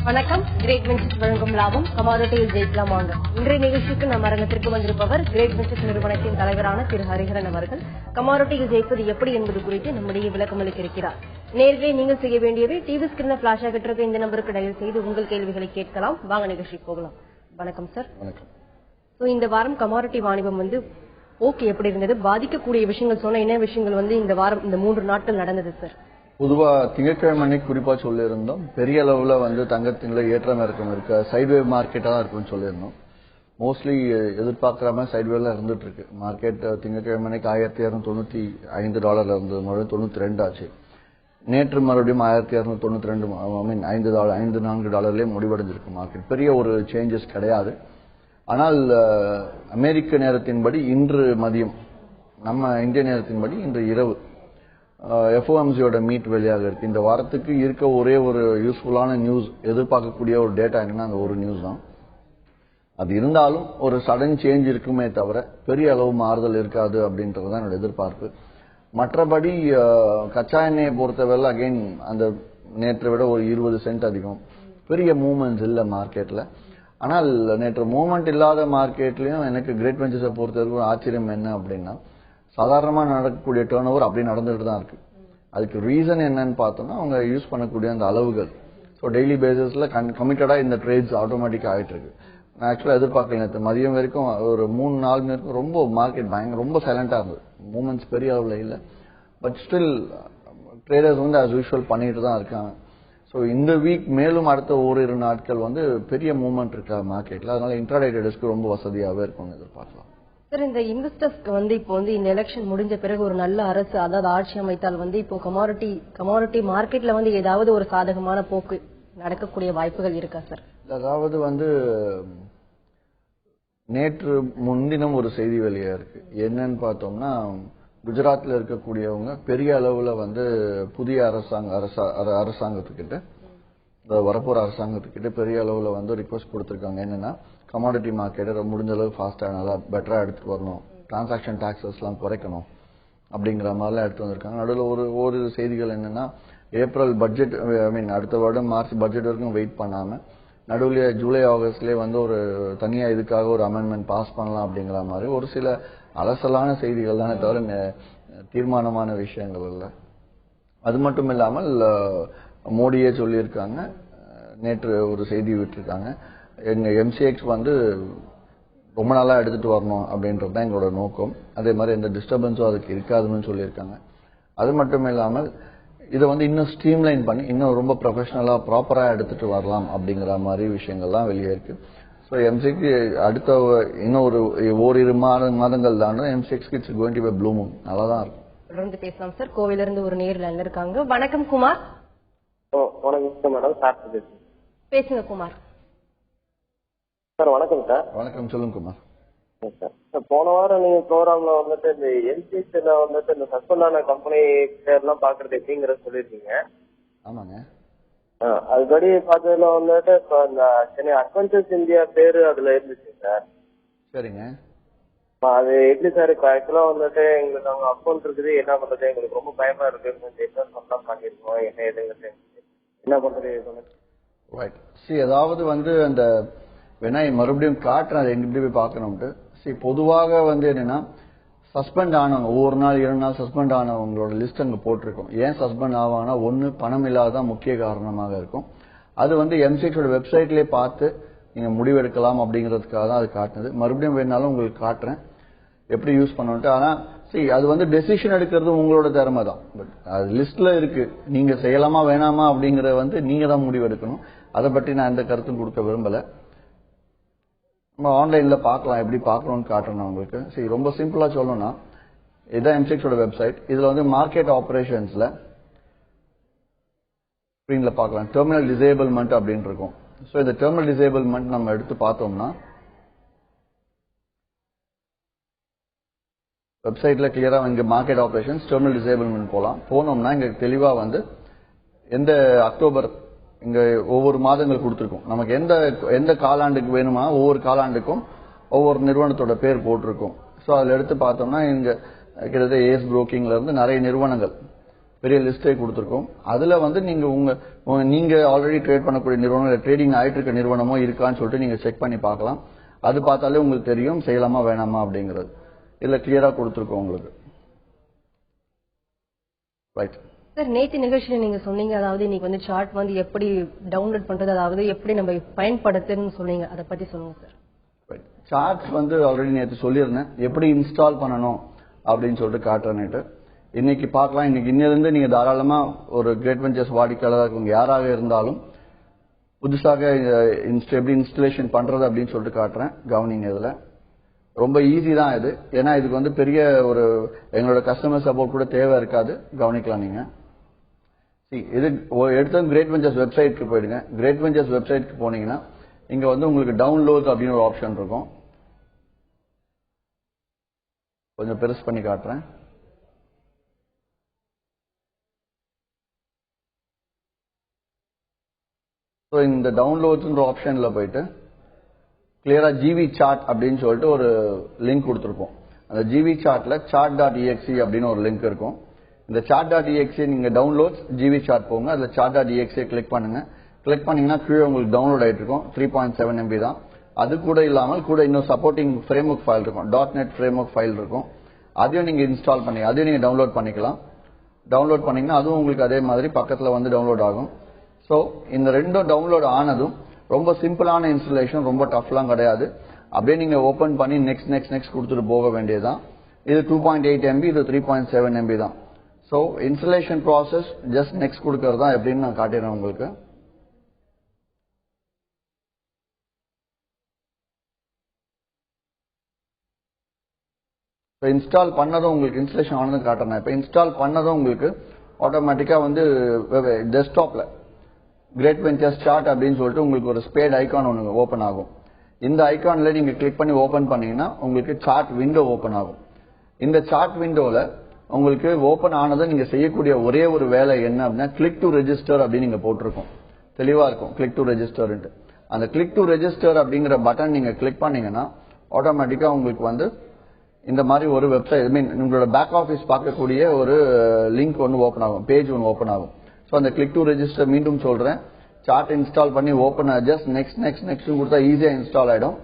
வணக்கம். Great ventures வழங்கும் லாபம் கமாடிட்டியில் ஜெயிக்கலாம் வாங்க. இன்றைய நிகழ்ச்சிக்கு நம் அரங்கத்திற்கு வந்திருப்பவர் கிரேட் வெஞ்சர்ஸ் நிறுவனத்தின் தலைவரான திரு ஹரிஹரன் அவர்கள். கமாடிட்டியில் ஜெயிப்பது எப்படி என்பது குறித்து நம்முடைய விளக்கம் அளிக்கிறார். நேர்களை நீங்கள் செய்ய வேண்டியவை டிவி ஸ்கிரீன்ல பிளாஷ் ஆகிட்டு இருக்க இந்த நம்பருக்கு டயல் செய்து உங்கள் கேள்விகளை கேட்கலாம். வாங்க நிகழ்ச்சிக்கு போகலாம். வணக்கம் சார். வணக்கம். இந்த வாரம் கமாடிட்டி வாணிபம் ஓகே எப்படி இருந்தது? பாதிக்கக்கூடிய விஷயங்கள் சொன்ன என்ன விஷயங்கள் இந்த வாரம் இந்த 3 நாட்கள் நடந்தது சார்? பொதுவா திங்கட்கிழமை அன்னைக்கு குறிப்பா சொல்லியிருந்தோம், பெரிய அளவுல தங்கத்தின்ல ஏற்றம் இறக்கம் இருக்கு, சைட்வே மார்க்கெட்டா தான் இருக்குன்னு சொல்லியிருந்தோம். மோஸ்ட்லி எதிர்பார்க்கிற மாதிரி சைட்வேல இருந்துட்டு இருக்கு மார்க்கெட். திங்கட்கிழமை அன்னைக்கு $1295 இருந்தது, மறுபடியும் 92 ஆச்சு. நேற்று மறுபடியும் $1292 $5.4 முடிவடைஞ்சிருக்கு மார்க்கெட். பெரிய ஒரு சேஞ்சஸ் கிடையாது. ஆனால் அமெரிக்க நேரத்தின்படி இன்று மதியம், நம்ம இந்திய நேரத்தின்படி இன்று இரவு FOMCயோட மீட் வெளியாக இருக்கு. இந்த வாரத்துக்கு இருக்க ஒரே ஒரு யூஸ்ஃபுல்லான நியூஸ், எதிர்பார்க்கக்கூடிய ஒரு டேட்டா என்னன்னா அந்த ஒரு நியூஸ் தான். அது இருந்தாலும் ஒரு சடன் சேஞ்ச் இருக்குமே தவிர பெரிய அளவு மாறுதல் இருக்காது அப்படின்றதுதான் என்னோட எதிர்பார்ப்பு. மற்றபடி கச்சா எண்ணெயை பொறுத்தவரை அகைன் அந்த நேற்றை விட ஒரு 20 சென்ட் அதிகம், பெரிய மூவ்மெண்ட்ஸ் இல்லை மார்க்கெட்ல. ஆனால் நேற்று மூவ்மெண்ட் இல்லாத மார்க்கெட்லயும் எனக்கு கிரேட் வெஞ்சர்ஸை பொறுத்தவரைக்கும் ஆச்சரியம் என்ன அப்படின்னா, சாதாரணமா நடக்கக்கூடிய டேர்ன் ஓவர் அப்படி நடந்துட்டு தான் இருக்கு. அதுக்கு ரீசன் என்னன்னு பார்த்தோம்னா அவங்க யூஸ் பண்ணக்கூடிய அந்த அளவுகள். ஸோ டெய்லி பேசிஸ்ல கமிட்டடா இந்த ட்ரேட்ஸ் ஆட்டோமேட்டிக்கா ஆயிட்டு இருக்கு. நான் ஆக்சுவலா எதிர்பார்க்கல, மதியம் வரைக்கும் ஒரு 3-4 மணி வரைக்கும் ரொம்ப மார்க்கெட் பயங்கர ரொம்ப சைலண்டா இருந்தது, மூவ்மெண்ட்ஸ் பெரிய அளவுல இல்லை. But still traders as usual பண்ணிட்டு தான் இருக்காங்க. ஸோ இந்த வீக் மேலும் அடுத்த ஓரிரு நாட்கள் பெரிய மூவ்மெண்ட் இருக்கா மார்க்கெட்ல, அதனால இன்ட்ராடே ட்ரேடர்ஸ்க்கு ரொம்ப வசதியாகவே இருக்கும்னு எதிர்பார்க்கலாம். சார், இந்த இன்வெஸ்டர்ஸ்க்கு இப்போ இந்த எலெக்ஷன் முடிஞ்ச பிறகு ஒரு நல்ல அரசு, அதாவது ஆட்சி அமைத்தால் இப்போ கமாடிட்டி மார்க்கெட்ல ஏதாவது ஒரு சாதகமான போக்கு நடக்கக்கூடிய வாய்ப்புகள் இருக்கா சார்? அதாவது நேற்று முன்தினம் ஒரு செய்தி வெளியா இருக்கு. என்னன்னு பார்த்தோம்னா, குஜராத்ல இருக்கக்கூடியவங்க பெரிய அளவுல புதிய அரசாங்கத்துக்கிட்ட வரப்போற அரசாங்கத்துக்கிட்ட பெரிய அளவுல ரிக்வெஸ்ட் கொடுத்திருக்காங்க. என்னன்னா, கமாடிட்டி மார்க்கெட்டை முடிஞ்ச அளவு ஃபாஸ்டா நல்லா பெட்டரா எடுத்துட்டு வரணும், டிரான்சாக்ஷன் டாக்ஸஸ் எல்லாம் குறைக்கணும் அப்படிங்கிற மாதிரிலாம் எடுத்து வந்திருக்காங்க. நடுவில் ஒரு செய்திகள் என்னன்னா, ஏப்ரல் பட்ஜெட் அடுத்த வருடம் மார்ச் பட்ஜெட் வரைக்கும் வெயிட் பண்ணாம நடுவில் ஜூலை ஆகஸ்ட்லேயே ஒரு தனியா இதுக்காக ஒரு அமெண்ட்மெண்ட் பாஸ் பண்ணலாம் அப்படிங்கிற மாதிரி ஒரு சில அலசலான செய்திகள் தானே தவிர தீர்மானமான விஷயங்கள் இல்லை. அது மட்டும் இல்லாமல் மோடியே சொல்லியிருக்காங்க, நேற்று ஒரு செய்தி விட்டுருக்காங்க, எங்க MCX ரொம்ப நாளா எடுத்துட்டு வரணும் அப்படின்றது தான் எங்களோட நோக்கம். அதே மாதிரி எந்த டிஸ்டர்பன்ஸும் அதுக்கு இருக்காதுன்னு சொல்லியிருக்காங்க. அது மட்டும் இல்லாமல் இதை இன்னும் ஸ்ட்ரீம்லைன் பண்ணி இன்னும் ரொம்ப ப்ரொஃபஷனலா ப்ராப்பரா எடுத்துட்டு வரலாம் அப்படிங்கிற மாதிரி விஷயங்கள்லாம் வெளியே இருக்கு. ஸோ MCX அடுத்த இன்னும் ஓரிரு மாதங்கள் தான் MCX it's going to be blooming. நல்லா தான் இருக்கும். தொடர்ந்து பேசலாம் சார். கோவில இருந்து ஒரு நேரில் இருக்காங்க. வணக்கம் குமார். வணக்கம் மேடம், சார் பேசுங்க குமார். சார் வணக்கம் சார். வணக்கம், சொல்லுங்க குமார். சார், போன வாரம் நீங்க ப்ரோக்ராம்ல இந்த எல்சிசில இந்த சஸ்பெண்ட் ஆன கம்பெனி பேர் எல்லாம் பாக்குறது எப்படிங்கறத சொல்லிருக்கீங்க. ஆமாங்க. அதுபடி பார்த்ததுல இப்ப இந்த சென்னை அட்வென்ச்சர்ஸ் இந்தியா பேரு அதுல இருந்துச்சு சார். சரிங்க. அது எப்படி சார் இப்ப ஆக்சுவலா எங்களுக்கு அவங்க அக்கௌண்ட் இருக்குது, என்ன பண்றது, எங்களுக்கு ரொம்ப பயமா இருக்கு, கொஞ்சம் இன்வெஸ்ட்மெண்ட் பண்ணிருக்கோம், என்ன எதுங்கிறது என்ன பண்றது? அதாவது அந்த வேணா மறுபடியும் காட்டுறேன், அதை எங்கிட்ட போய் பார்க்கணும்ட்டு. பொதுவாக என்னன்னா, சஸ்பெண்ட் ஆனவங்க ஒவ்வொரு நாள் 2 நாள் சஸ்பெண்ட் ஆனவங்களோட லிஸ்ட் அங்க போட்டிருக்கோம். ஏன் சஸ்பெண்ட் ஆவாங்கன்னா, ஒன்னு பணம் இல்லாததான் முக்கிய காரணமாக இருக்கும். அது MCX வெப்சைட்லயே பார்த்து நீங்க முடிவெடுக்கலாம் அப்படிங்கிறதுக்காக தான் அது காட்டுனது. மறுபடியும் வேணாலும் உங்களுக்கு காட்டுறேன் எப்படி யூஸ் பண்ணணும்ட்டு. ஆனா அது டெசிஷன் எடுக்கிறது உங்களோட திறமை தான். பட் அது லிஸ்ட்ல இருக்கு, நீங்க செய்யலாமா வேணாமா அப்படிங்கற நீங்க தான் முடிவெடுக்கணும். அதை பற்றி நான் எந்த கருத்தும் கொடுக்க விரும்பல. நம்ம ஆன்லைன்ல பார்க்கலாம், எப்படி பார்க்கணும்னு காட்டுறேன் உங்களுக்கு. ரொம்ப சிம்பிளா சொல்லணும்னா, இதுதான் MCX வெப்சைட். இதுல மார்க்கெட் ஆபரேஷன்ஸ்ல ஸ்கிரீன்ல பார்க்கலாம், டெர்மினல் டிசேபிள்மெண்ட் அப்படின்னு இருக்கும். ஸோ இந்த டெர்மினல் டிசேபிள்மெண்ட் நம்ம எடுத்து பார்த்தோம்னா, வெப்சைட்ல கிளியரா இங்க மார்க்கெட் ஆபரேஷன்ஸ் டெர்மினல் டிசேபிள்மெண்ட் போனோம்னா இங்க தெளிவா எந்த அக்டோபர் இங்க ஒவ்வொரு மாதங்கள் கொடுத்திருக்கும். நமக்கு எந்த காலாண்டுக்கு வேணுமா ஒவ்வொரு காலாண்டுக்கும் ஒவ்வொரு நிறுவனத்தோட பேர் போட்டிருக்கும். ஸோ அதுல எடுத்து பார்த்தோம்னா இங்க கிட்டத்தட்ட ஏஸ் புரோக்கிங்ல இருந்து நிறைய நிறுவனங்கள் பெரிய லிஸ்டே கொடுத்துருக்கோம். அதுல வந்து நீங்க ஆல்ரெடி ட்ரேட் பண்ணக்கூடிய நிறுவனம், ட்ரேடிங் ஆயிட்டு இருக்க நிறுவனமோ இருக்கான்னு சொல்லிட்டு நீங்க செக் பண்ணி பார்க்கலாம். அது பார்த்தாலே உங்களுக்கு தெரியும் செய்யலாமா வேணாமா அப்படிங்கிறது. இதுல கிளியரா கொடுத்துருக்கோம் உங்களுக்கு. ரைட் சார், நேற்று நிகழ்ச்சியில நீங்க சொன்னீங்க, அதாவது இன்னைக்கு வந்து சார்ட் வந்து எப்படி டவுன்லோட் பண்றது, அதாவது எப்படி நம்ம பயன்படுத்துன்னு சொன்னீங்க, அதை பத்தி சொல்லுங்க சார். சார்ட்ஸ் வந்து ஆல்ரெடி நேற்று சொல்லியிருந்தேன், எப்படி இன்ஸ்டால் பண்ணணும் அப்படின்னு சொல்லிட்டு காட்டுறேன்னுட்டு. இன்னைக்கு பார்க்கலாம். இன்னைக்கு இன்னிலிருந்து நீங்க தாராளமா ஒரு கிரேட் வெஞ்சர்ஸ் வாடிக்கையாளராக இருக்கவங்க யாராக இருந்தாலும் புதுசாக எப்படி இன்ஸ்டலேஷன் பண்றது அப்படின்னு சொல்லிட்டு காட்டுறேன். கவனிங்க. இதுல ரொம்ப ஈஸி தான் இது. ஏன்னா இதுக்கு வந்து பெரிய ஒரு எங்களோட கஸ்டமர் சப்போர்ட் கூட தேவை இருக்காது. கவனிக்கலாம் நீங்க. இது எடுத்து கிரேட் வெஞ்சர்ஸ் வெப்சைட்க்கு போயிடுங்க. கிரேட் வெஞ்சர்ஸ் வெப்சைட்க்கு போனீங்கன்னா இங்க வந்து உங்களுக்கு டவுன்லோட் அப்படின்னு ஒரு ஆப்ஷன் இருக்கும். கொஞ்சம் பெருசு பண்ணி காட்டுறேன். ஸோ இந்த டவுன்லோட்ஸ்ன்ற ஆப்ஷன்ல போயிட்டு கிளியரா ஜிவி சார்ட் அப்படின்னு சொல்லிட்டு ஒரு லிங்க் கொடுத்துருப்போம். அந்த ஜிவி சார்ட்ல chart.exe அப்படின்னு ஒரு லிங்க் இருக்கும். இந்த chart.exe நீங்க டவுன்லோட்ஸ் ஜிவி சார்ட் போங்க. அதுல chart.exe கிளிக் பண்ணுங்க. கிளிக் பண்ணீங்கன்னா கீழே உங்களுக்கு டவுன்லோட் ஆயிட்டு இருக்கும். 3.7 MB தான். அது கூட இல்லாமல் கூட இன்னும் சப்போர்ட்டிங் ஃப்ரேம்வொர்க் ஃபைல் இருக்கும். .NET ஃப்ரேம்வொர்க் ஃபைல் இருக்கும். அதையும் நீங்க இன்ஸ்டால் பண்ணி அதையும் நீங்க டவுன்லோட் பண்ணிக்கலாம். டவுன்லோட் பண்ணீங்கன்னா அதுவும் உங்களுக்கு அதே மாதிரி பக்கத்துல வந்து டவுன்லோட் ஆகும். ஸோ இந்த ரெண்டும் டவுன்லோட் ஆனதும் ரொம்ப சிம்பிளான இன்ஸ்டலேஷன், ரொம்ப டஃப்லாம் கிடையாது. அப்படியே நீங்க ஓபன் பண்ணி நெக்ஸ்ட் கொடுத்துட்டு போக வேண்டியதுதான். இது 2.8 MB, இது 3.7 MB தான். So installation process just next கொடுக்கறது தான் எப்படின்னு நான் காட்டிடுறேன் உங்களுக்கு. இன்ஸ்டால் பண்ணதும் உங்களுக்கு இன்ஸ்டலேஷன் ஆனதும் காட்டுறேன். இப்போ இன்ஸ்டால் பண்ணதும் உங்களுக்கு ஆட்டோமேட்டிக்கா வந்து டெஸ்க்டாப்ல கிரேட் வெஞ்சர்ஸ் சார்ட் அப்படின்னு சொல்லிட்டு உங்களுக்கு ஒரு ஸ்பேட் ஐகான் ஒன்று ஓப்பன் ஆகும். இந்த ஐகான்ல நீங்க கிளிக் பண்ணி ஓபன் பண்ணீங்கன்னா உங்களுக்கு சார்ட் விண்டோ ஓபன் ஆகும். இந்த சார்ட் விண்டோல உங்களுக்கு ஓபன் ஆனதும் நீங்க செய்யக்கூடிய ஒரே ஒரு வேலை என்ன அப்படின்னா கிளிக் டு ரெஜிஸ்டர் அப்படின்னு நீங்க போட்டிருக்கோம். தெளிவா இருக்கும் கிளிக் டு ரெஜிஸ்டர். அந்த கிளிக் டு ரெஜிஸ்டர் அப்படிங்கிற பட்டன் நீங்க கிளிக் பண்ணீங்கன்னா ஆட்டோமேட்டிக்கா உங்களுக்கு வந்து இந்த மாதிரி ஒரு வெப்சைட் உங்களோட பேக் ஆஃபீஸ் பார்க்கக்கூடிய ஒரு லிங்க் ஒன்று ஓப்பன் ஆகும், பேஜ் ஒன்று ஓப்பன் ஆகும். ஸோ அந்த கிளிக் டு ரெஜிஸ்டர் மீண்டும் சொல்றேன். சார்ட் இன்ஸ்டால் பண்ணி ஓப்பன் ஜஸ்ட் நெக்ஸ்ட் கொடுத்தா ஈஸியா இன்ஸ்டால் ஆயிடும்.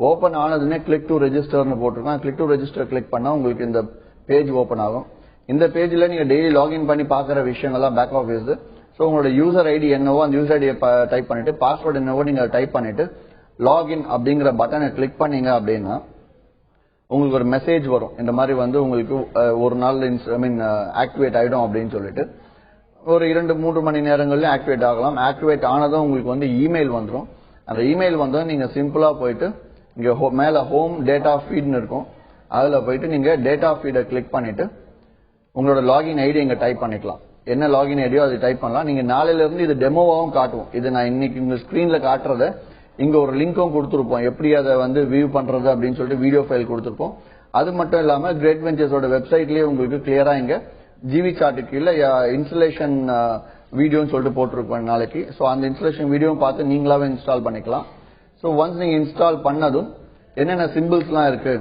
ஓப்பன் ஆனதுமே கிளிக் டு ரெஜிஸ்டர்னு போட்டிருக்கோம். கிளிக் டு ரெஜிஸ்டர் கிளிக் பண்ணா உங்களுக்கு இந்த பேஜ் ஓப்பன் ஆகும். இந்த பேஜ்ல நீங்க டெய்லி லாகின் பண்ணி பாக்குற விஷயங்கள்லாம் பேக் ஆஃபீஸ். ஸோ உங்களோட யூசர் ஐடி என்னவோ அந்த யூசர் ஐடியை டைப் பண்ணிட்டு பாஸ்வேர்டு என்னவோ நீங்க டைப் பண்ணிட்டு லாகின் அப்படிங்கிற பட்டனை கிளிக் பண்ணீங்க அப்படின்னா உங்களுக்கு ஒரு மெசேஜ் வரும். இந்த மாதிரி வந்து உங்களுக்கு ஒரு நாள் ஆக்டிவேட் ஆயிடும் அப்படின்னு சொல்லிட்டு ஒரு 2-3 மணி நேரங்கள்ல ஆக்டிவேட் ஆகலாம். ஆக்டிவேட் ஆனதும் உங்களுக்கு வந்து இமெயில் வந்துடும். அந்த இமெயில் வந்ததும் நீங்க சிம்பிளா போயிட்டு இங்க மேல ஹோம் டேட்டா ஃபீட்னு இருக்கும். அதுல போயிட்டு நீங்க டேட்டா ஃபீடை கிளிக் பண்ணிட்டு உங்களோட லாகின் ஐடி இங்க டைப் பண்ணிக்கலாம். என்ன லாகின் ஐடியோ அதை டைப் பண்ணலாம். நீங்க நாளையில இருந்து இது டெமோவாகவும் காட்டுவோம். இது நான் இன்னைக்கு உங்க ஸ்கிரீன்ல காட்டுறத இங்க ஒரு லிங்க்கும் கொடுத்துருப்போம். எப்படி அதை வந்து வியூ பண்றது அப்படின்னு சொல்லிட்டு வீடியோ ஃபைல் கொடுத்துருப்போம். அது மட்டும் இல்லாம கிரேட் வெஞ்சர்ஸோட வெப்சைட்லயே உங்களுக்கு கிளியரா இங்க ஜிவி சார்ட்டுக்கு இல்ல இன்ஸ்டலேஷன் வீடியோன்னு சொல்லிட்டு போட்டிருப்போம் நாளைக்கு. ஸோ அந்த இன்ஸ்டலேஷன் வீடியோ பார்த்து நீங்களாவே இன்ஸ்டால் பண்ணிக்கலாம். ஸோ ஒன்ஸ் நீங்க இன்ஸ்டால் பண்ணதும் என்னென்ன சிம்பிள்ஸ்லாம் இருக்கு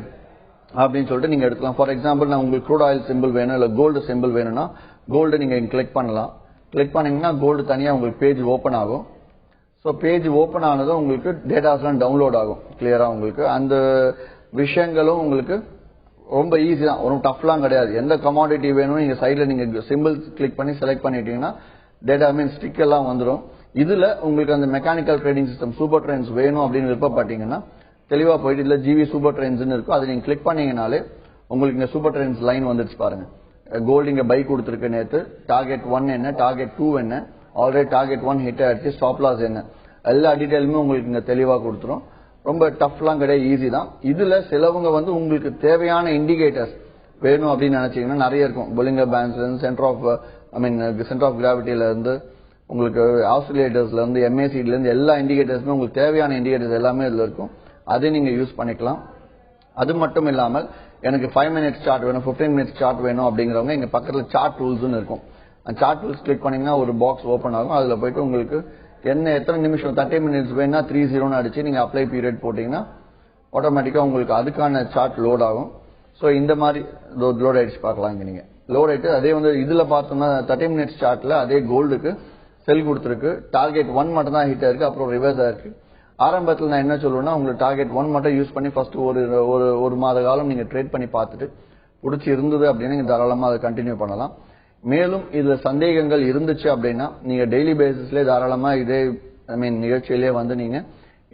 அப்படின்னு சொல்லிட்டு நீங்க எடுக்கலாம். ஃபார் எக்ஸாம்பிள் நான் உங்களுக்கு க்ரூட் ஆயில் சிம்பிள் வேணும் இல்ல கோல்டு சிம்பிள் வேணும்னா கோல்டு நீங்க கிளிக் பண்ணலாம். கிளிக் பண்ணீங்கன்னா கோல்டு தனியா உங்களுக்கு பேஜ் ஓப்பன் ஆகும். ஸோ பேஜ் ஓப்பன் ஆனதும் உங்களுக்கு டேட்டாஸ்லாம் டவுன்லோட் ஆகும் கிளியரா. உங்களுக்கு அந்த விஷயங்களும் உங்களுக்கு ரொம்ப ஈஸி தான், ஒன்றும் டஃப்லாம் கிடையாது. எந்த கமாடிட்டி வேணும் நீங்க சைட்ல நீங்க சிம்பிள் கிளிக் பண்ணி செலக்ட் பண்ணிட்டீங்கன்னா டேட்டா ஸ்டிக் எல்லாம் வந்துடும். இதுல உங்களுக்கு அந்த mechanical trading system super trains வேணும் அப்படின்னு விருப்பப்பட்டீங்கன்னா தெளிவா போயிட்டு இதுல ஜிவி சூப்பர் ட்ரெயின்ஸ் இருக்கும். அதை நீங்க கிளிக் பண்ணீங்கனாலே உங்களுக்கு இங்க சூப்பர் ட்ரெயின்ஸ் லைன் வந்துருச்சு பாருங்க. கோல்டு இங்க பை கொடுத்துருக்கு நேற்று. டார்கெட் 1 என்ன, டார்கெட் 2 என்ன, ஆல்ரெடி டார்கெட் 1 ஹிட் ஆயிடுச்சு, ஸ்டாப் லாஸ் என்ன, எல்லா டீடைலுமே உங்களுக்கு இங்க தெளிவா கொடுத்துரும். ரொம்ப டஃப்லாம் கிடையாது, ஈஸி தான். இதுல சிலவங்க வந்து உங்களுக்கு தேவையான இண்டிகேட்டர்ஸ் வேணும் அப்படின்னு நினைச்சீங்கன்னா நிறைய இருக்கும். பொலிங்கர் பேண்ட்ஸ்ல இருந்து சென்டர் ஆஃப் கிராவிட்டில இருந்து உங்களுக்கு ஆசிலேட்டர்ஸ்ல இருந்து MACD இருந்து எல்லா இண்டிகேட்டர்ஸுமே உங்களுக்கு தேவையான இண்டிகேட்டர்ஸ் எல்லாமே இதுல இருக்கும். அதை நீங்க யூஸ் பண்ணிக்கலாம். அது மட்டும் இல்லாமல் எனக்கு 5 மினிட்ஸ் சார்ட் வேணும், 15 மினிட்ஸ் சார்ட் வேணும் அப்படிங்கிறவங்க இங்க பக்கத்துல சார்ட் டூல்ஸ்னு இருக்கும். அந்த சார்ட் டூல்ஸ் கிளிக் பண்ணீங்கன்னா ஒரு பாக்ஸ் ஓபன் ஆகும். அதுல போயிட்டு உங்களுக்கு எத்தனை நிமிஷம் 30 மினிட்ஸ் வேணும்னா 30 அடிச்சு நீங்க அப்ளை பீரியட் போட்டீங்கன்னா ஆட்டோமேட்டிக்கா உங்களுக்கு அதுக்கான சார்ட் லோட் ஆகும். ஸோ இந்த மாதிரி லோட் ஆயிடுச்சு பார்க்கலாம். இங்க நீங்க லோ ரேட்டு. அதே வந்து இதுல பார்த்தோம்னா 30 மினிட்ஸ் சார்ட்ல அதே கோல்டுக்கு செல் கொடுத்துருக்கு. டார்கெட் 1 மட்டும் தான் ஹிட் ஆயிருக்கு, அப்புறம் ரிவர்ஸ் ஆயிருக்கு. ஆரம்பத்தில் நான் என்ன சொல்லுவேன்னா, உங்களுக்கு டார்கெட் 1 மட்டும் யூஸ் பண்ணி ஃபர்ஸ்ட் ஒரு மாத காலம் நீங்க ட்ரேட் பண்ணி பார்த்துட்டு பிடிச்சி இருந்தது அப்படின்னா நீங்க தாராளமா அதை கண்டினியூ பண்ணலாம். மேலும் இதுல சந்தேகங்கள் இருந்துச்சு அப்படின்னா நீங்க டெய்லி பேசிஸ்ல தாராளமா இதே நிகழ்ச்சியிலே வந்து நீங்க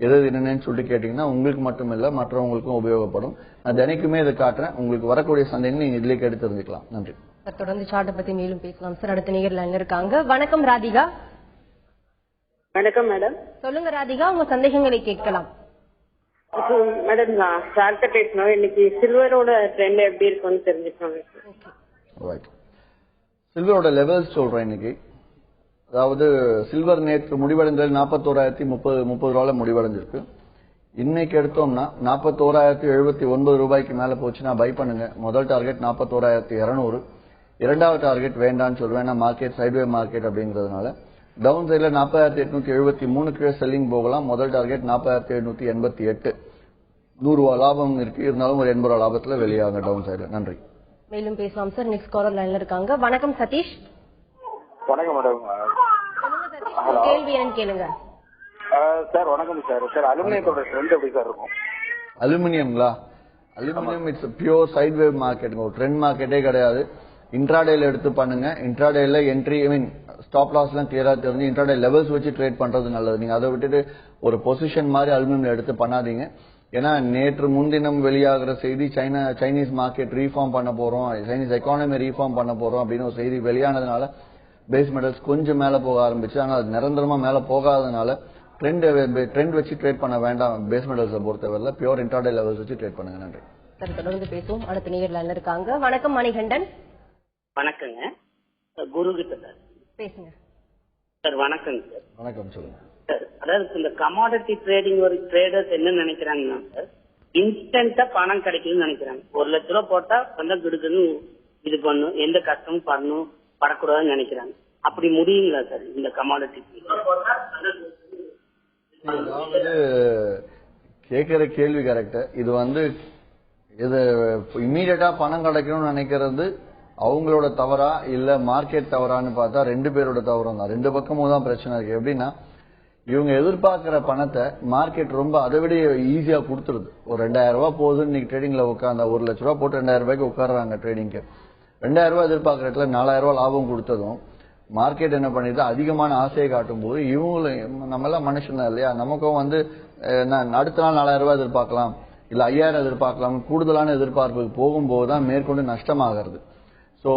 எது என்னன்னு சொல்லிட்டு கேட்டீங்கன்னா உங்களுக்கு மட்டும் இல்ல மற்றவங்களுக்கும் உபயோகப்படும். நான் தினைக்குமே இதை காட்டுறேன். உங்களுக்கு வரக்கூடிய சந்தேகங்கள் நீங்க இதுலயே கேட்டு தெரிஞ்சுக்கலாம். நன்றி. தொடர்ந்து சார்ட்டை பத்தி மேலும் பேசலாம் சார். அடுத்த நேயர்ல இருக்காங்க. வணக்கம் ராதிகா. வணக்கம் மேடம். சொல்லுங்க ராதிகா, உங்க சந்தேகங்களை கேட்கலாம். மேடம் நான் சார்ட்ட பேசணும். இன்னைக்கு சில்வரோட ட்ரெண்ட் எப்படி இருக்குன்னு தெரிஞ்சுக்கோங்க. சில்வரோட லெவல்ஸ் சொல்றேன் இன்னைக்கு. அதாவது சில்வர் நேற்று முடிவடைந்தது 41,030 ரூபாயில முடிவடைஞ்சிருக்கு. இன்னைக்கு எடுத்தோம்னா 41,079 ரூபாய்க்கு மேல போச்சுன்னா பை பண்ணுங்க. முதல் டார்கெட் 41,200, இரண்டாவது டார்கெட் வேண்டான்னு சொல்லுவேன். மார்க்கெட் சைட்வே மார்க்கெட் அப்படிங்கிறதுனால. டவுன் சைட்ல 40,873 கீழே செல்லிங் போகலாம். முதல் டார்கெட் 40,788. 100 ரூபாய் லாபம் இருக்கு, இருந்தாலும் ஒரு 80 ரூபாய் லாபத்துல வெளியாகுங்க டவுன் சைட்ல. நன்றி. மேலும் பேசலாம் சார். நெக்ஸ்ட் காலர் லைன்ல இருக்காங்க. வணக்கம் சதீஷ். வணக்கம் மேடம். கேள்வி என்னன்னு கேளுங்க சார். வணக்கம் சார். சார் அலுமினியத்தோட ட்ரெண்ட் எப்படி சார் இருக்கும்? அலுமினியம்ங்களா? Aluminium it's pure sideways market, trend மார்க்கெட்டே கிடையாது. இன்ட்ராடேல எடுத்து பண்ணுங்க. இன்ட்ராடேல என்ட்ரி ஸ்டாப் லாஸ் எல்லாம் கிளியரா தெரிஞ்சு இன்ட்ராடே லெவல்ஸ் வச்சு ட்ரேட் பண்றது நல்லது. நீங்க அதை விட்டுட்டு ஒரு பொசிஷன் மாதிரி அலுமினியம் எடுத்து பண்ணாதீங்க. ஏன்னா நேற்று முன்தினம் வெளியாகிற செய்தி சைனீஸ் மார்க்கெட் ரீஃபார்ம் பண்ண போறோம், சைனீஸ் எக்கானமி ரீஃபார்ம் பண்ண போறோம் அப்படின்னு ஒரு செய்தி வெளியானதுனால பேஸ் மெட்டல்ஸ் கொஞ்சம் மேல போக ஆரம்பிச்சு. ஆனால் அது நிரந்தரமா மேல போகாதனால ட்ரெண்ட் வச்சு ட்ரேட் பண்ண வேண்டாம். பேஸ் மெட்டல்ஸை பொறுத்தவரை பியூர் இன்ட்ராடே லெவல்ஸ் வச்சு ட்ரேட் பண்ணுங்க. நன்றி. தொடர்ந்து பேசுவோம். அடுத்த நேயர் லைன்ல இருக்காங்க. வணக்கம் மணிகண்டன். வணக்கங்க. குரு கிட்ட சார் பேசுங்க சார். வணக்கங்க சார். வணக்கம், சொல்லுங்க சார். அதாவது இந்த கமாடிட்டி ட்ரேடிங் ஒரு ட்ரேடர்ஸ் என்ன நினைக்கிறாங்கன்னா சார், இன்ஸ்டன்டா பணம் கிடைக்குதுன்னு நினைக்கிறாங்க. 1 லட்ச ரூபா போட்டா கொஞ்சம் கிடுக்குன்னு இது பண்ணும், எந்த கஷ்டமும் படக்கூடாதுன்னு நினைக்கிறாங்க. அப்படி முடியுங்களா சார் இந்த கமாடிட்டி? அதாவது கேட்கிற கேள்வி கரெக்ட். இது இது இம்மீடியட்டா பணம் கிடைக்கணும்னு நினைக்கிறது அவங்களோட தவறா இல்ல மார்க்கெட் தவறான்னு பார்த்தா 2 பேரோட தவறும் தான். 2 பக்கமும் தான் பிரச்சனை இருக்கு. எப்படின்னா இவங்க எதிர்பார்க்கிற பணத்தை மார்க்கெட் ரொம்ப அதை விட ஈஸியா கொடுத்துருது. ஒரு 2,000 ரூபாய் போகுதுன்னு இன்னைக்கு ட்ரேடிங்ல உட்கார்ந்தா 1 லட்ச ரூபாய் போட்டு 2,000 ரூபாய்க்கு உட்காடுறாங்க ட்ரேடிங்க்கு. 2,000 ரூபாய் எதிர்பார்க்கிற இடத்துல 4,000 ரூபாய் லாபம் கொடுத்ததும் மார்க்கெட் என்ன பண்ணிடுது, அதிகமான ஆசையை காட்டும் போது இவங்களும் நம்ம எல்லாம் மனுஷன் தான் இல்லையா, நமக்கும் அடுத்த நாள் 4,000 ரூபாய் எதிர்பார்க்கலாம் இல்ல 5,000 எதிர்பார்க்கலாம். கூடுதலான எதிர்பார்ப்புக்கு போகும்போது தான் மேற்கொண்டு நஷ்டமாகிறது. சோ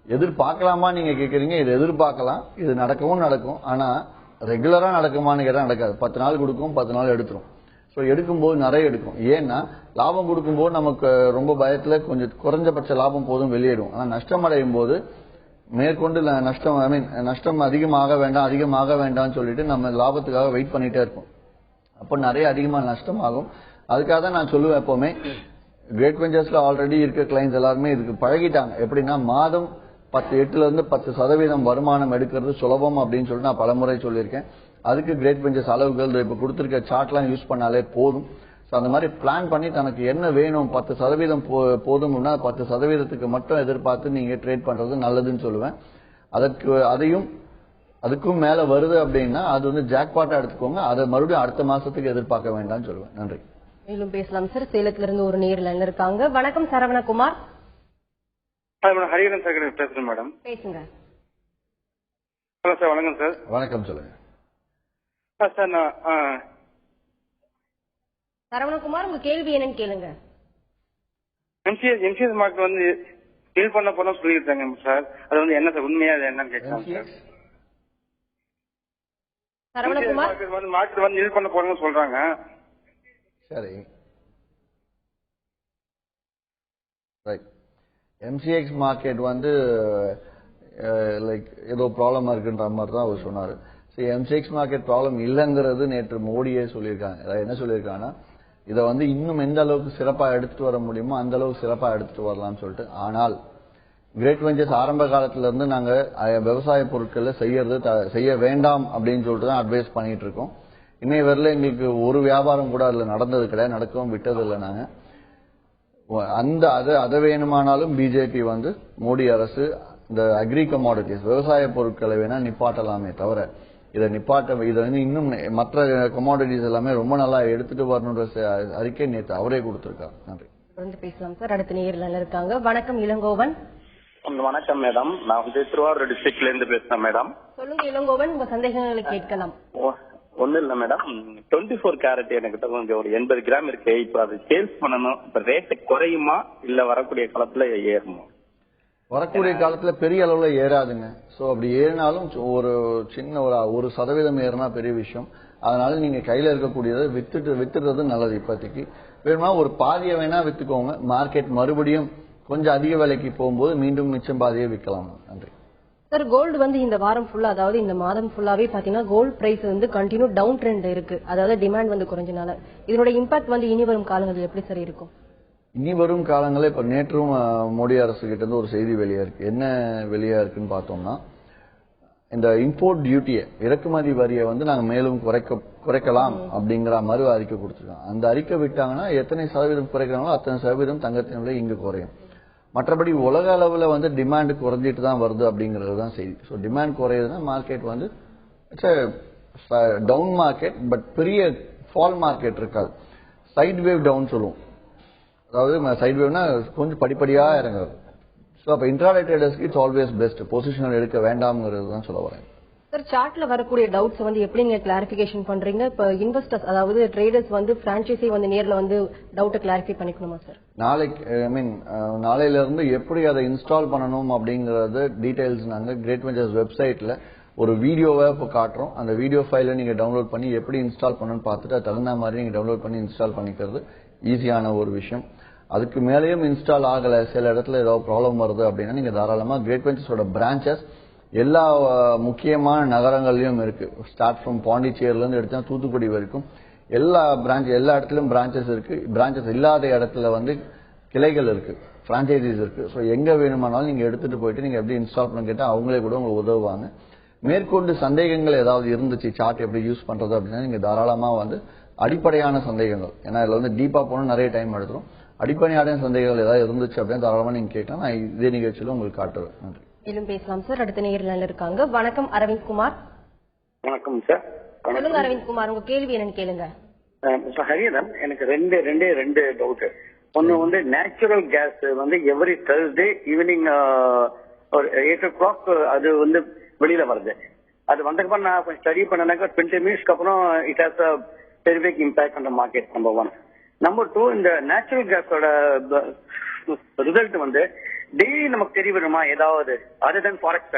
எதிர்பார்க்கலாமா நீங்க கேக்குறீங்க. இது எதிர்பார்க்கலாம், இது நடக்கவும் நடக்கும். ஆனா ரெகுலரா நடக்குமான்னு கேட்டா நடக்காது. 10 நாள் கொடுக்கும், 10 நாள் எடுத்துரும். சோ எடுக்கும்போது நிறைய எடுக்கும். ஏன்னா லாபம் கொடுக்கும்போது நமக்கு ரொம்ப பயத்துல கொஞ்சம் குறைஞ்சபட்ச லாபம் போதும் வெளியிடும். ஆனா நஷ்டம் அடையும் போது மேற்கொண்டு நஷ்டம் அதிகமாக வேண்டாம்னு சொல்லிட்டு நம்ம லாபத்துக்காக வெயிட் பண்ணிட்டே இருப்போம். அப்போ நிறைய அதிகமா நஷ்டம் ஆகும். அதுக்காக தான் நான் சொல்லுவேன், எப்பவுமே கிரேட் வெஞ்சர்ஸ்ல ஆல்ரெடி இருக்க கிளைண்ட்ஸ் எல்லாருமே இதுக்கு பழகிட்டாங்க. எப்படின்னா மாதம் 8% இருந்து 10% வருமானம் எடுக்கிறது சுலபம் அப்படின்னு சொல்லிட்டு நான் பலமுறை சொல்லியிருக்கேன். அதுக்கு கிரேட் வெஞ்சர்ஸ் அளவுகள் இப்ப கொடுத்திருக்க சார்ட்லாம் யூஸ் பண்ணாலே போதும். அந்த மாதிரி பிளான் பண்ணி தனக்கு என்ன வேணும் 10% போதும்னா 10%க்கு மட்டும் எதிர்பார்த்து நீங்க ட்ரேட் பண்றது நல்லதுன்னு சொல்லுவேன். அதுக்கும் மேல வருது அப்படின்னா அது ஜாக்பாட்டா எடுத்துக்கோங்க. அதை மறுபடியும் அடுத்த மாசத்துக்கு எதிர்பார்க்க வேண்டாம்னு சொல்லுவேன். நன்றி. மேலும் பேசலாம் சார். சேலத்துல இருந்து ஒரு நேர்ல இருக்காங்க. வணக்கம் சரவணகுமார். ஹரிகரன் சார் பேசுறேன் மேடம். பேசுங்க. Hello sir. வணக்கம் சார். வணக்கம், சொல்லுங்க சார். நான் சரவணகுமார், உங்க கேள்வி என்னன்னு கேளுங்க. எம்சிஎஸ் மார்க்கெட் டீல் பண்ண போனா சொல்லியிருக்காங்க சார். அது என்ன சார் உண்மையா என்னன்னு கேட்கலாம் சார். சரவணகுமார் மார்க்கெட் டீல் பண்ண போறாங்கன்னு சொல்றாங்க. சரி, ரைட். எம்சிஎக்ஸ் மார்க்கெட் லைக் ஏதோ ப்ராப்ளமா இருக்குன்ற மாதிரி தான் அவர் சொன்னாரு. எம்சிஎக்ஸ் மார்க்கெட் ப்ராப்ளம் இல்லைங்கிறது நேற்று மோடியே சொல்லியிருக்காங்க. என்ன சொல்லியிருக்காங்கன்னா இதை இன்னும் எந்த அளவுக்கு சிறப்பா எடுத்துட்டு வர முடியுமோ அந்த அளவுக்கு சிறப்பா எடுத்துட்டு வரலாம்னு சொல்லிட்டு. ஆனால் கிரேட் வெஞ்சர்ஸ் ஆரம்ப காலத்துல இருந்து நாங்க விவசாய பொருட்களை செய்ய வேண்டாம் அப்படின்னு சொல்லிட்டு தான் அட்வைஸ் பண்ணிட்டு இருக்கோம். இன்னைய வரல எங்களுக்கு ஒரு வியாபாரம் கூட அதுல நடந்தது கிடையாது, நடக்கவும் விட்டது இல்லை. நாங்க அதை வேணுமானாலும் பிஜேபி வந்து மோடி அரசு இந்த அக்ரி கமாடிட்டிஸ் விவசாய பொருட்களை வேணா நிப்பாட்டலாமே தவிர இதை வந்து இன்னும் மற்ற கமாடிட்டிஸ் எல்லாமே ரொம்ப நல்லா எடுத்துட்டு வரணுன்ற அறிக்கை நேற்று அவரே கொடுத்திருக்காரு. நன்றி. தொடர்ந்து பேசலாம் சார். அடுத்த நேயர்கள் இருக்காங்க. வணக்கம் இளங்கோவன். வணக்கம் மேடம், நான் வந்து திருவாரூர் டிஸ்ட்ரிக்ட்ல இருந்து பேசுறேன் மேடம். சொல்லுங்க இளங்கோவன், உங்க சந்தேகங்களை கேட்கலாம். ஒன்னும் இல்ல மேடம், 24 கேரட் எனக்கு கொஞ்சம் ஒரு 80 கிராம் இருக்கு. இப்ப அது சேல்ஸ் பண்ணணும். இப்ப ரேட்டு குறையுமா இல்ல வரக்கூடிய காலத்துல ஏறுமா? வரக்கூடிய காலத்துல பெரிய அளவுல ஏறாதுங்க. சோ அப்படி ஏறினாலும் ஒரு சின்ன ஒரு சதவீதம் ஏறினா பெரிய விஷயம். அதனால நீங்க கையில இருக்கக்கூடியதை வித்துறது நல்லது. இப்போதைக்கு வேணுமா ஒரு பாதியை வேணா வித்துக்கோங்க. மார்க்கெட் மறுபடியும் கொஞ்சம் அதிக விலைக்கு போகும்போது மீண்டும் மிச்சம் பாதியை விற்கலாம். நன்றி சார். கோல்டு வந்து இந்த வாரம் ஃபுல்லா, அதாவது இந்த மாதம் ஃபுல்லாவே பாத்தீங்கன்னா கோல்டு பிரைஸ் வந்து கண்டினியூ டவுன் ட்ரெண்ட் இருக்கு. அதாவது டிமாண்ட் வந்து குறைஞ்சனால இதனோட இம்பாக்ட் வந்து இனி வரும் காலங்களில் எப்படி சார் இருக்கும்? இனி வரும் காலங்களில் இப்ப நேற்றும் மோடி அரசு கிட்ட இருந்து ஒரு செய்தி வெளியா இருக்கு. என்ன வெளியா இருக்குன்னு பார்த்தோம்னா, இந்த இம்போர்ட் டியூட்டியை இறக்குமதி வரியை வந்து நாங்க மேலும் குறைக்கலாம் அப்படிங்கிற மறு அறிக்கை கொடுத்துருக்காங்க. அந்த அறிக்கை விட்டாங்கன்னா எத்தனை சதவீதம் குறைக்கிறாங்களோ அத்தனை சதவீதம் தங்கத்தின் விலை இங்கு குறையும். மற்றபடி உலக அளவுல வந்து டிமாண்ட் குறைஞ்சிட்டு தான் வருது அப்படிங்கிறது தான் செய்தி. ஸோ டிமாண்ட் குறையுதுன்னா மார்க்கெட் வந்து டவுன் மார்க்கெட், பட் பெரிய ஃபால் மார்க்கெட் இருக்காது. சைட் வேவ் டவுன் சொல்லுவோம். அதாவது சைட் வேவ்னா கொஞ்சம் படிப்படியா இறங்குறது. ஸோ அப்போ இன்ட்ராடே ட்ரேடர்ஸ்க்கு இட்ஸ் ஆல்வேஸ் பெஸ்ட். பொசிஷன் எடுக்க வேண்டாம்ங்கிறது தான் சொல்ல வரேன். சார், சார்ட்ல வரக்கூடிய டவுட்ஸ் வந்து எப்படி நீங்க கிளாரிபிகேஷன் பண்றீங்க? இப்ப இன்வெஸ்டர்ஸ் அதாவது ட்ரேடர்ஸ் வந்து பிரான்சைசி வந்து நேர்ல வந்து டவுட்டை கிளாரிஃபை பண்ணிக்கணுமா சார்? நாளையில இருந்து எப்படி அதை இன்ஸ்டால் பண்ணணும் அப்படிங்கறது டீடைல்ஸ் நாங்க கிரேட் வெஞ்சர்ஸ் வெப்சைட்ல ஒரு வீடியோவை இப்போ காட்டுறோம். அந்த வீடியோ ஃபைலை நீங்க டவுன்லோட் பண்ணி எப்படி இன்ஸ்டால் பண்ணணும்னு பார்த்துட்டு தகுந்த மாதிரி நீங்க டவுன்லோட் பண்ணி இன்ஸ்டால் பண்ணிக்கிறது ஈஸியான ஒரு விஷயம். அதுக்கு மேலேயும் இன்ஸ்டால் ஆகல, சில இடத்துல ஏதாவது ப்ராப்ளம் வருது அப்படின்னா நீங்க தாராளமா கிரேட் வெஞ்சர்ஸோட பிரான்ச்சஸ் எல்லா முக்கியமான நகரங்கள்லயும் இருக்கு. ஸ்டார்ட் ஃப்ரம் பாண்டிச்சேரியில இருந்து எடுத்தா தூத்துக்குடி வரைக்கும் எல்லா இடத்துலயும் பிரான்ச்சஸ் இருக்கு. பிரான்ச்சஸ் இல்லாத இடத்துல வந்து கிளைகள் இருக்கு, பிரான்சைசிஸ் இருக்கு. ஸோ எங்க வேணுமானாலும் நீங்க எடுத்துட்டு போயிட்டு நீங்க எப்படி இன்ஸ்டால் பண்ண கேட்டா அவங்களே கூட உங்களுக்கு உதவுவாங்க. மேற்கொண்டு சந்தேகங்கள் ஏதாவது இருந்துச்சு சார்ட் எப்படி யூஸ் பண்றது அப்படின்னா நீங்க தாராளமா வந்து அடிப்படையான சந்தேகங்கள், ஏன்னா இதுல வந்து டீப்பா போனா நிறைய டைம் எடுத்துரும். அடிப்படையான சந்தேகங்கள் ஏதாவது இருந்துச்சு அப்படின்னா தாராளமா நீங்க கேட்கலாம். நான் இதே நிகழ்ச்சியில உங்களுக்கு காட்டுவேன். நன்றி. மேலும் பேசலாம் சார். அடுத்த நேயர்கள் இருக்காங்க. வணக்கம் அரவிந்த் குமார். வணக்கம் சார். சொல்லுங்க அரவிந்த் குமார், உங்க கேள்வி என்னன்னு கேளுங்க. ஹரிதன், எனக்கு ரெண்டு டவுட். ஒன்னு வந்து நேச்சுரல் கேஸ் வந்து எவ்ரி Thursday ஈவினிங் ஒரு 8 o'clock அது வந்து வெளியில வருது. அது வந்ததுக்கப்புறம் நான் கொஞ்சம் ஸ்டடி பண்ணனாக்கா 20 minutes அப்புறம் it has a terrific impact on the market. Number 1. Number 2, இந்த நேச்சுரல் கேஸோட ரிசல்ட் வந்து டெய்லி நமக்கு தெரிய வருமா ஏதாவது? அதர் தென் ஃபாரெக்ஸ்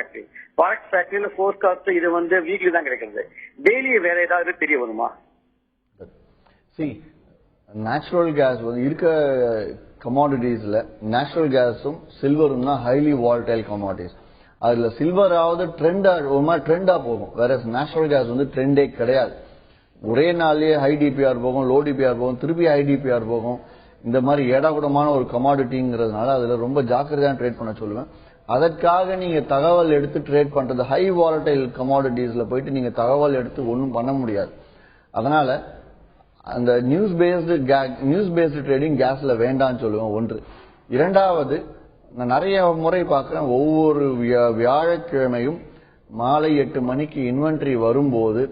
ஃபேக்டரியில ஃபோர்காஸ்ட் இது வந்து வீக்லி தான் கிடைக்கிறது. டெய்லி வேற ஏதாவது தெரிய வருமா? நேச்சுரல் கேஸ் வந்து இருக்க கமாடிட்டிஸ்ல நேச்சுரல் கேஸும் சில்வரும் தான் ஹைலி வால்டைல் கமாடிட்டிஸ். அதுல சில்வராவது ட்ரெண்டா போகும், வேற நேச்சுரல் கேஸ் வந்து ட்ரெண்டே கிடையாது. ஒரே நாள்லயே ஹை டிபிஆர் போகும், லோ டிபிஆர் போகும், திருப்பி ஹை டிபிஆர் போகும். இந்த மாதிரி ஏடாகுடமான ஒரு கமாடிட்டிங்கிறதுனால அதுல ரொம்ப ஜாக்கிரதையா ட்ரேட் பண்ண சொல்லுவேன். அதற்காக நீங்க தகவல் எடுத்து ட்ரேட் பண்றது ஹை வாலடைல் கமாடிட்டிஸ்ல போயிட்டு நீங்க தகவல் எடுத்து ஒன்றும் பண்ண முடியாது. அதனால அந்த நியூஸ் பேஸ்டு ட்ரேடிங் கேஸ்ல வேண்டாம்னு சொல்லுவேன். ஒன்று. இரண்டாவது, நான் நிறைய முறை பார்க்கிறேன், ஒவ்வொரு வியாழக்கிழமையும் மாலை 8 மணிக்கு இன்வென்ட்ரி வரும்போது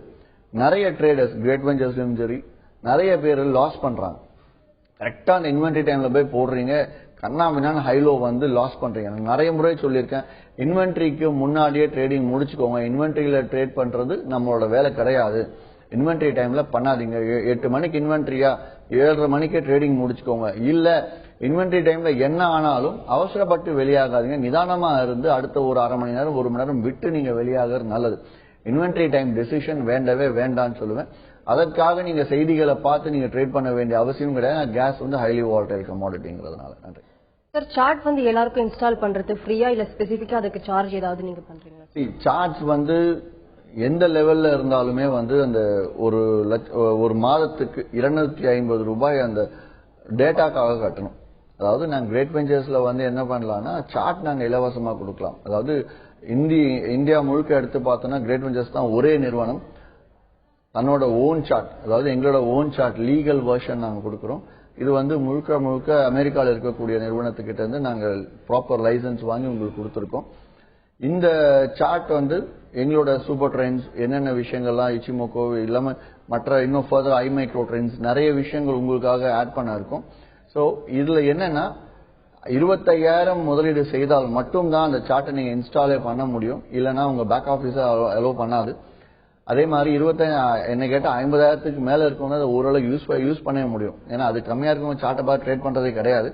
நிறைய ட்ரேடர்ஸ் கிரேட் வெஞ்சர்ஸ்லயும் சரி நிறைய பேர் லாஸ் பண்றாங்க. கரெக்டா அந்த இன்வென்ட்ரி டைம்ல போய் போடுறீங்க, கண்ணாமினான்னு ஹைலோ வந்து லாஸ் பண்றீங்க. நான் நிறைய முறை சொல்லியிருக்கேன், இன்வென்ட்ரிக்கு முன்னாடியே ட்ரேடிங் முடிச்சுக்கோங்க. இன்வென்ட்ரியில ட்ரேட் பண்றது நம்மளோட வேலை கிடையாது. இன்வென்ட்ரி டைம்ல பண்ணாதீங்க. 8 மணிக்கு இன்வென்ட்ரியா 7:30 மணிக்கே ட்ரேடிங் முடிச்சுக்கோங்க. இல்ல இன்வென்ட்ரி டைம்ல என்ன ஆனாலும் அவசரப்பட்டு வெளியாகாதீங்க. நிதானமா இருந்து அடுத்த ஒரு அரை மணி நேரம் 1 மணி நேரம் விட்டு நீங்க வெளியாகிறது நல்லது. இன்வென்ட்ரி டைம் டெசிஷன் வேண்டவே வேண்டாம்னு சொல்லுவேன். அதற்காக நீங்க செய்திகளை பார்த்து நீங்க ட்ரேட் பண்ண வேண்டிய அவசியம் கிடையாது. கேஸ் வந்து ஹைலி வாலடைல் கமாடிட்டிங்கிறதுனால. நன்றி சார். சார்ட் வந்து எல்லாருக்கும் இன்ஸ்டால் பண்றது ஃப்ரீயா இல்ல ஸ்பெசிபிக்கா அதுக்கு சார்ஜ் ஏதாவது நீங்க பண்றீங்களா? சார்ஜ் வந்து எந்த லெவல்ல இருந்தாலுமே வந்து அந்த ஒரு மாதத்துக்கு 250 ரூபாய் அந்த டேட்டாக்காக கட்டணும். அதாவது நாங்க கிரேட் வெஞ்சர்ஸ்ல வந்து என்ன பண்ணலாம்னா சார்ட் நாங்க இலவசமா கொடுக்கலாம். அதாவது இந்தியா முழுக்க எடுத்து பார்த்தோம்னா கிரேட் வெஞ்சர்ஸ் தான் ஒரே நிறுவனம் தன்னோட ஓன் சார்ட், அதாவது எங்களோட ஓன் சார்ட் லீகல் வெர்ஷன் நாங்க கொடுக்கிறோம். இது வந்து முழுக்க முழுக்க அமெரிக்காவில் இருக்கக்கூடிய நிறுவனத்துக்கிட்ட இருந்து நாங்கள் ப்ராப்பர் லைசன்ஸ் வாங்கி உங்களுக்கு கொடுத்துருக்கோம். இந்த சார்ட் வந்து எங்களோட சூப்பர் ட்ரெண்ட்ஸ் என்னென்ன விஷயங்கள்லாம் இச்சிமோக்கோ இல்லாம மற்ற இன்னும் ஃபர்தர் ஐ மைக்ரோ ட்ரெண்ட்ஸ் நிறைய விஷயங்கள் உங்களுக்காக ஆட் பண்ண இருக்கும். ஸோ இதுல என்னன்னா 25,000 முதலீடு செய்தால் மட்டும்தான் அந்த சார்ட்டை நீங்க இன்ஸ்டாலே பண்ண முடியும். இல்லைன்னா உங்க பேக் ஆஃபீஸை அலோவ் பண்ணாது. அதே மாதிரி 25 என்ன கேட்டா 50,000க்கு மேல இருக்கவங்க அதை ஓரளவு யூஸ் பண்ண முடியும். ஏன்னா அது கம்மியா இருக்கவங்க சார்ட்டை பார்த்து ட்ரேட் பண்றதே கிடையாது.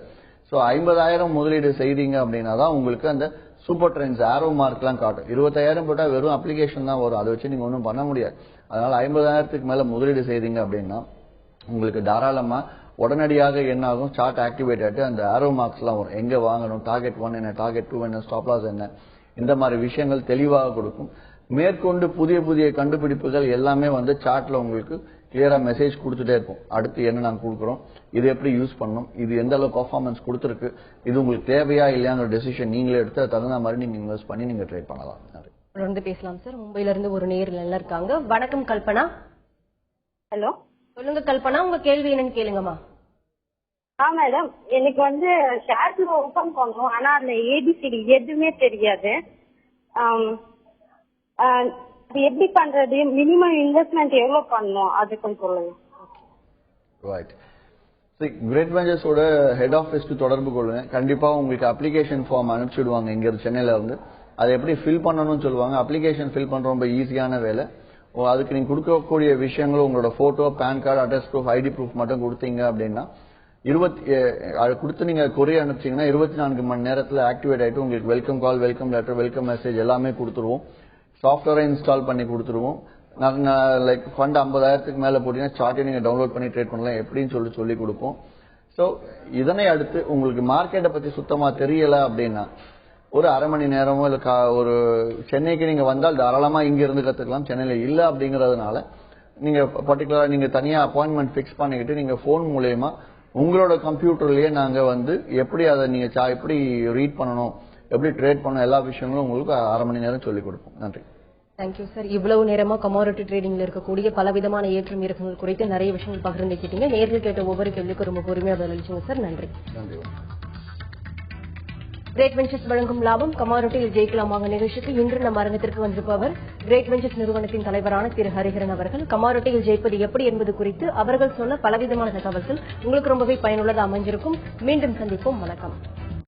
ஸோ 50,000 முதலீடு செய்தீங்க அப்படின்னா தான் உங்களுக்கு அந்த சூப்பர் ட்ரெண்ட்ஸ் ஆரோ மார்க்லாம் காட்டும். 25,000 போட்டா வெறும் அப்ளிகேஷன் தான் வரும். அதை வச்சு நீங்க ஒன்றும் பண்ண முடியாது. அதனால 50,000க்கு மேல முதலீடு செய்தீங்க அப்படின்னா உங்களுக்கு தாராளமா உடனடியாக என்ன ஆகும், சார்ட் ஆக்டிவேட் ஆகிட்டு அந்த ஆரோ மார்க்ஸ் எல்லாம் வரும். எங்க வாங்கணும், டார்கெட் 1 என்ன, டார்கெட் 2 என்ன, ஸ்டாப் லாஸ் என்ன, இந்த மாதிரி விஷயங்கள் தெளிவாக கொடுக்கும். மேற்கொண்டு புதிய புதிய கண்டுபிடிப்புகள் எல்லாமே வந்து சார்ட்ல உங்களுக்கு கிளியரா மெசேஜ் கொடுத்துட்டே இருக்கும். அடுத்து என்ன நாங்க கொடுக்குறோம், இது எப்படி யூஸ் பண்ணணும், இது எந்த அளவு பர்ஃபார்மன்ஸ் கொடுத்துருக்கு, இது உங்களுக்கு தேவையா இல்லையாங்கிற டெசிஷன் நீங்களே எடுத்து தகுந்த மாதிரி நீங்க இன்வெஸ்ட் பண்ணி நீங்க ட்ரேட் பண்ணலாம். தொடர்ந்து பேசலாம் சார். மும்பைல இருந்து ஒரு நேரில் இருக்காங்க. வணக்கம் கல்பனா. ஹலோ, சொல்லுங்க கல்பனா, உங்க கேள்வி என்னன்னு கேளுங்கம்மா. மேடம், எனக்கு வந்து ஷேர் ஓபன் பண்ணணும். ஆனா அதுல ஏபிசிடி எதுவுமே தெரியாது. அது எப்படி பண்றது, மினிமம் இன்வெஸ்ட்மெண்ட் எவ்வளவு பண்ணணும், அது கொஞ்சம் சொல்லுங்க. ரைட். கிரேட் வெஞ்சர்ஸோட ஹெட் ஆஃபீஸ்க்கு தொடர்பு கொள்ளுங்க. கண்டிப்பா உங்களுக்கு அப்ளிகேஷன் ஃபார்ம் அனுப்பிச்சுடுவாங்க இங்க சென்னையில இருந்து. அதை எப்படி ஃபில் பண்ணணும்னு சொல்லுவாங்க. அப்ளிகேஷன் ஃபில் பண்ற ரொம்ப ஈஸியான வேலை. அதுக்கு நீங்க கொடுக்கக்கூடிய விஷயங்களும் உங்களோட photo, PAN card, address proof, ID proof மட்டும் கொடுத்தீங்க அப்படின்னா கொடுத்து நீங்க கொரியர் அனுப்பிச்சீங்கன்னா 24 மணி நேரத்தில் ஆக்டிவேட் ஆயிட்டு உங்களுக்கு வெல்கம் கால், வெல்கம் லெட்டர், வெல்கம் மெசேஜ் எல்லாமே கொடுத்துருவோம். சாஃப்ட்வேரை இன்ஸ்டால் பண்ணி கொடுத்துருவோம். லைக் ஃபண்ட் 50,000க்கு மேல போட்டீங்கன்னா சார்ட்டை நீங்க டவுன்லோட் பண்ணி ட்ரேட் பண்ணலாம் எப்படின்னு சொல்லி கொடுப்போம். ஸோ இதனை அடுத்து உங்களுக்கு மார்க்கெட்டை பத்தி சுத்தமா தெரியல அப்படின்னா ஒரு அரை மணி நேரமோ இல்ல ஒரு சென்னைக்கு நீங்க வந்தால் தாராளமா இங்க இருந்து கத்துக்கலாம். சென்னையில இல்ல அப்படிங்கறதுனால நீங்க பர்டிகுலரா நீங்க தனியா அப்பாயின்மெண்ட் பிக்ஸ் பண்ணிக்கிட்டு நீங்க போன் மூலமா உங்களோட கம்ப்யூட்டர்லயே நாங்க வந்து எப்படி அதை நீங்க எப்படி ரீட் பண்ணணும், எப்படி ட்ரேட் பண்ணணும், எல்லா விஷயங்களும் உங்களுக்கு அரை மணி நேரம் சொல்லிக் கொடுப்போம். நன்றி. Thank you sir. இவ்வளவு நேரமா கமாடிட்டி ட்ரேடிங்ல இருக்கக்கூடிய பலவிதமான ஏற்றம் இறக்கங்கள் குறித்து நிறைய விஷயங்கள் பகிர்ந்துக்கிட்டீங்க. நேரில் கேட்ட ஒவ்வொரு கேள்விக்கும் ரொம்ப பொறுமையா பதிலளிச்சீங்க சார். நன்றி. நன்றி. கிரேட் வெஞ்சர்ஸ் வழங்கும் லாபம் கமாடிட்டியில் ஜெயிக்கலாமாக நிகழ்ச்சிக்கு இன்று நம் அரங்கத்திற்கு வந்திருப்பவர் கிரேட் வெஞ்சர்ஸ் நிறுவனத்தின் தலைவரான திரு ஹரிஹரன் அவர்கள். கமாடிட்டியில் ஜெயிப்பது எப்படி என்பது குறித்து அவர்கள் சொன்ன பலவிதமான தகவல்கள் உங்களுக்கு ரொம்பவே பயனுள்ளதாக அமைஞ்சிருக்கும். மீண்டும் சந்திப்போம். வணக்கம்.